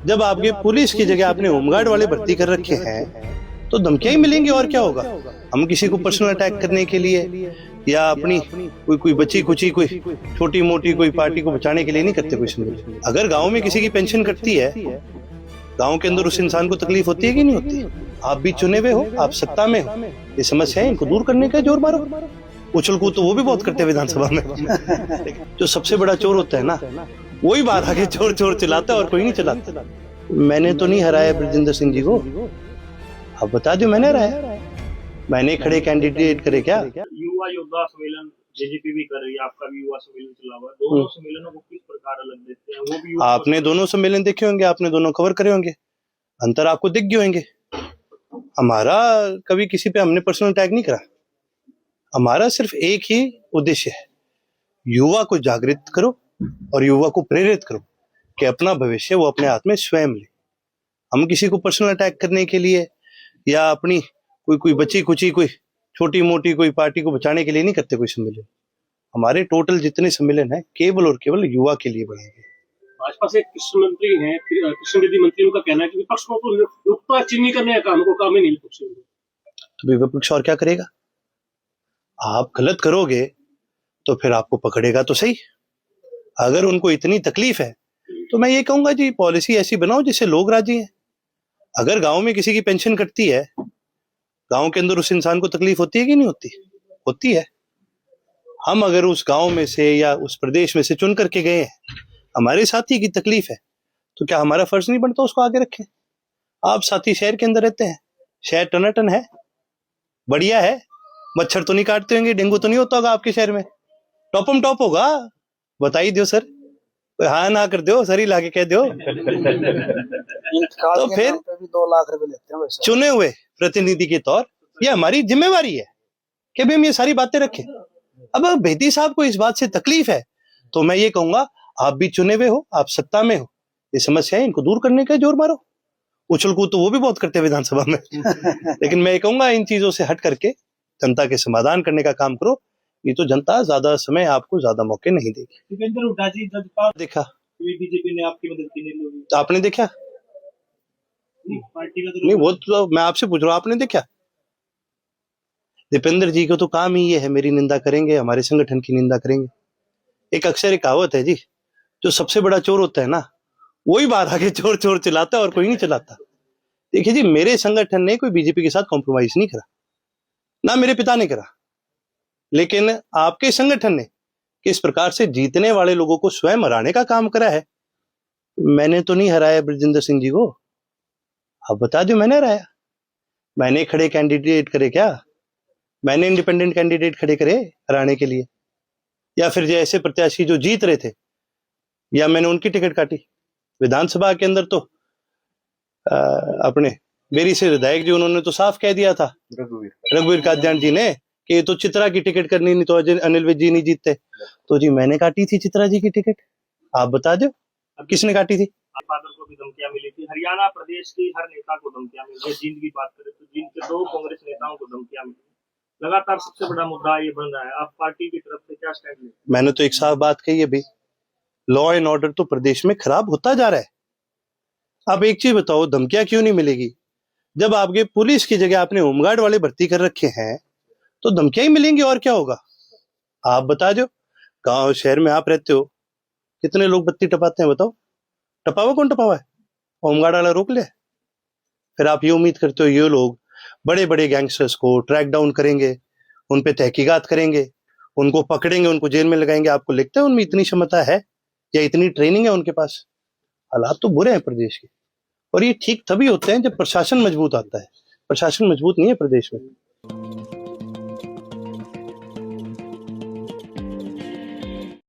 जब आपके पुलिस की जगह आपने होमगार्ड वाले भर्ती कर रखे हैं तो धमकियां ही मिलेंगी और क्या होगा। हम किसी को पर्सनल अटैक करने के लिए या अपनी कोई बच्ची कुची कोई छोटी मोटी कोई पार्टी को बचाने के लिए नहीं करते कोई सम्मेलन। अगर गांव में किसी की पेंशन कटती है, गांव के अंदर उस इंसान को तकलीफ होती है कि नहीं होती। आप भी चुने हुए हो, आप सत्ता में हो, ये समस्या है, इनको दूर करने का जोर मारो। उछल कूद तो वो भी बहुत करते हैं विधानसभा में। जो सबसे बड़ा चोर होता है ना, वही बाहर आके चोर चोर चिल्लाता है और कोई नहीं चिल्लाता। मैंने तो नहीं हराया ब्रजेंद्र सिंह जी को, आप बता दो मैंने हराया। मैंने खड़े कैंडिडेट करे क्या? युवा योद्धा सम्मेलन जेजेपी भी कर रही है, आपका भी युवा सम्मेलन चला हुआ है। दोनों सम्मेलनों को किस प्रकार अलग देखते हैं? वो भी आपने दोनों सम्मेलन देखे होंगे, आपने दोनों कवर करे होंगे, अंतर आपको दिख गए होंगे। हमारा कभी किसी पे हमने पर्सनल अटैक नहीं करा। हमारा सिर्फ एक ही उद्देश्य है, युवा को जागृत करो और युवा को प्रेरित करो कि अपना भविष्य वो अपने हाथ में स्वयं ले। हम किसी को पर्सनल अटैक करने के लिए या अपनी कोई बच्ची कुची कोई छोटी मोटी कोई पार्टी को बचाने के लिए नहीं करते कोई सम्मेलन। हमारे टोटल जितने सम्मेलन है केवल और केवल युवा के लिए बनेंगे। भाजपा से कृषि मंत्री हैं, कृषि विधि मंत्री, उनका कहना है कि विपक्ष को नुक्ताचीनी करने का काम ही नहीं विपक्ष। तो विपक्ष और क्या करेगा? आप गलत करोगे तो फिर आपको पकड़ेगा तो सही। अगर उनको इतनी तकलीफ है तो मैं ये कहूंगा जी पॉलिसी ऐसी बनाओ जिससे लोग राजी हैं। अगर गांव में किसी की पेंशन कटती है, गांव के अंदर उस इंसान को तकलीफ होती है कि नहीं होती? होती है। हम अगर उस गांव में से या उस प्रदेश में से चुन करके गए हैं, हमारे साथी की तकलीफ है, तो क्या हमारा फर्ज नहीं बनता उसको आगे रखें? आप साथी शहर के अंदर रहते हैं, शहर टनाटन है, बढ़िया है, मच्छर तो नहीं काटते होंगे, डेंगू तो नहीं होता होगा आपके शहर में, टॉपम टॉप होगा, बताइए दो सर, हाँ ना कर दो सर ही लाके कह दो। तो फिर 2 लाख रुपए लेते हैं चुने हुए प्रतिनिधि के तौर ये हमारी जिम्मेवारी है कि भी हम ये सारी बातें रखें। अब बेदी साहब को इस बात से तकलीफ है तो मैं ये कहूंगा आप भी चुने हुए हो, आप सत्ता में हो, ये समस्या है, इनको दूर करने का जोर मारो। उछल कूद तो वो भी बहुत करते हैं विधानसभा में। लेकिन मैं ये कहूंगा इन चीजों से हट करके जनता के समाधान करने का काम करो, ये तो जनता ज्यादा समय आपको ज्यादा मौके नहीं देगी। दीपेंद्र हुड्डा जी देखा बीजेपी ने आपकी मदद की नहीं, तो आपने देखा पार्टी का नहीं, वो तो मैं आपसे पूछ रहा हूँ, आपने देखा? दीपेंद्र जी को तो काम ही ये है, मेरी निंदा करेंगे, हमारे संगठन की निंदा करेंगे। एक अक्सर एक कहावत है जी, जो सबसे बड़ा चोर होता है ना, वही बाहर आके चोर चोर चिल्लाता है और कोई नहीं चिल्लाता। देखिए जी, मेरे संगठन ने कोई बीजेपी के साथ कॉम्प्रोमाइज नहीं करा, ना मेरे पिता ने करा, लेकिन आपके संगठन ने किस प्रकार से जीतने वाले लोगों को स्वयं हराने का काम करा है। मैंने तो नहीं हराया ब्रजेंद्र सिंह जी को, आप बता दो मैंने हराया। मैंने खड़े कैंडिडेट करे क्या? मैंने इंडिपेंडेंट कैंडिडेट खड़े करे हराने के लिए, या फिर ऐसे प्रत्याशी जो जीत रहे थे, या मैंने उनकी टिकट काटी? विधानसभा के अंदर तो अपने बेरी से विधायक जी, उन्होंने तो साफ कह दिया था रघुवीर कादियान जी ने कि ये तो चित्रा की टिकट करनी, नहीं तो अनिल विज जी नहीं जीतते। तो जी मैंने काटी थी चित्रा जी की टिकट, आप बता दो किसने काटी थी? फादर को भी धमकियां मिली थी। हरियाणा प्रदेश की हर नेता को धमकियां मिली है। जींद की बात करें तो जींद के 2 कांग्रेस नेताओं को धमकियां मिली। लगातार सबसे बड़ा मुद्दा ये बन रहा है, आप पार्टी की तरफ से क्या स्टैंड लेते हैं? मैंने तो एक साफ बात कही है भाई, लॉ एंड ऑर्डर तो प्रदेश में खराब होता जा रहा है। आप एक चीज बताओ, धमकियां क्यों नहीं मिलेगी? जब आपके पुलिस की जगह आपने होमगार्ड वाले भर्ती कर रखे हैं तो धमकियां ही मिलेंगी और क्या होगा। आप बता दो, गांव शहर में आप रहते हो, कितने लोग बत्ती टपाते हैं बताओ? टपावा कौन टपावा है? होमगार्ड वाला रोक ले। फिर आप ये उम्मीद करते हो ये लोग बड़े बड़े गैंगस्टर्स को ट्रैक डाउन करेंगे, उन पे तहकीकात करेंगे, उनको पकड़ेंगे, उनको जेल में लगाएंगे। आपको लगता है उनमें इतनी क्षमता है या इतनी ट्रेनिंग है उनके पास? हालात तो बुरे हैं प्रदेश के, और ये ठीक तभी होते हैं जब प्रशासन मजबूत आता है। प्रशासन मजबूत नहीं है प्रदेश में।